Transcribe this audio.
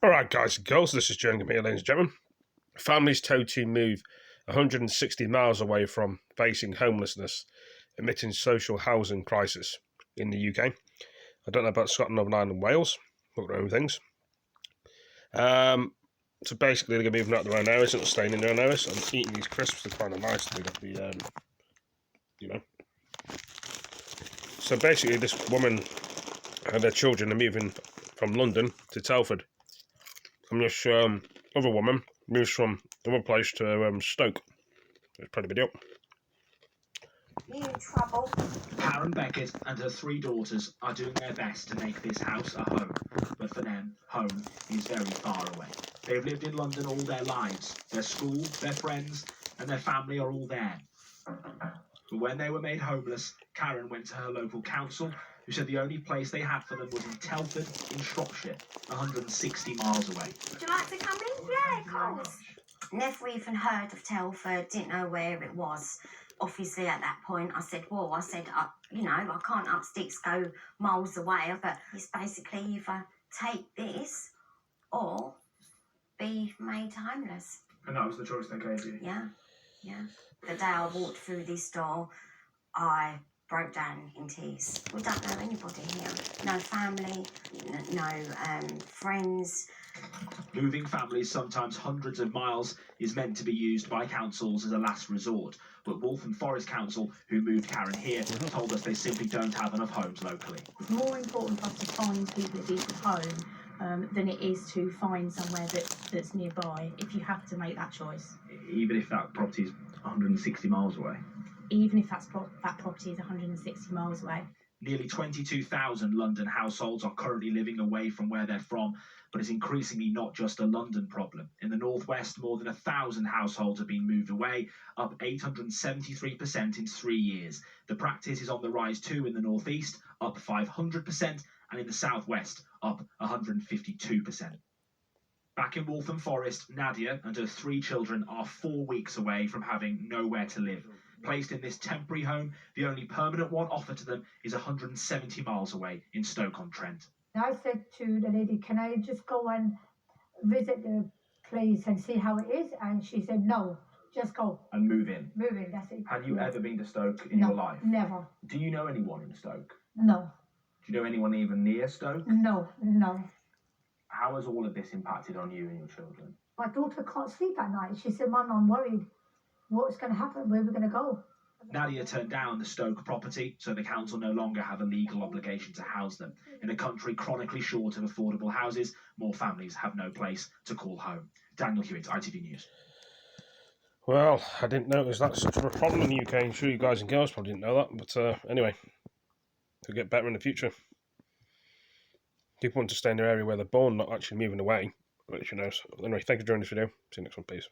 Alright guys and girls, this is Jerningam here, ladies and gentlemen. Families told to move 160 miles away from facing homelessness, amidst social housing crisis in the UK. I don't know about Scotland, Northern Ireland and Wales, got their own things. So basically they're going to be moving out of their own areas and staying in their own areas. I'm eating these crisps, they're kind of nice, they got the, So basically this woman and their children are moving from London to Telford. And this other woman moves from another place to Stoke. It's pretty big deal. You in trouble? Karen Beckett and her 3 daughters are doing their best to make this house a home, but for them, home is very far away. They've lived in London all their lives. Their school, their friends, and their family are all there. But when they were made homeless, Karen went to her local council, who said the only place they had for them was in Telford in Shropshire, 160 miles away. Would you like to come in? Yeah, of course. Never even heard of Telford, didn't know where it was. Obviously, at that point, I said, I can't up sticks, go miles away, but it's basically either take this or be made homeless. And that was the choice they gave you? Yeah. The day I walked through this door, I broke down in tears. We don't know anybody here. No family, no friends. Moving families sometimes hundreds of miles is meant to be used by councils as a last resort, but Waltham Forest Council, who moved Karen here, told us they simply don't have enough homes locally. It's more important for us to find people a decent home than it is to find somewhere that's nearby, if you have to make that choice. Even if that property is 160 miles away? Even if that property is 160 miles away. Nearly 22,000 London households are currently living away from where they're from, but it's increasingly not just a London problem. In the northwest, more than 1,000 households have been moved away, up 873% in 3 years. The practice is on the rise too in the northeast, up 500%, and in the southwest, up 152%. Back in Waltham Forest, Nadia and her 3 children are 4 weeks away from having nowhere to live. Placed in this temporary home, the only permanent one offered to them is 170 miles away in Stoke-on-Trent. I said to the lady, can I just go and visit the place and see how it is? And she said, no, just go. And move in? Move in, that's it. Have you ever been to Stoke in your life? Never. Do you know anyone in Stoke? No. Do you know anyone even near Stoke? No. How has all of this impacted on you and your children? My daughter can't sleep at night. She said, Mum, I'm worried. What's going to happen? Where are we going to go? Nadia turned down the Stoke property, so the council no longer have a legal obligation to house them. In a country chronically short of affordable houses, more families have no place to call home. Daniel Hewitt, ITV News. Well, I didn't know it was that such of a problem in the UK. I'm sure you guys and girls probably didn't know that, but anyway, it'll get better in the future. People want to stay in their area where they're born, not actually moving away. I'll let you know. So, anyway, thank you for joining this video. See you next one, peace.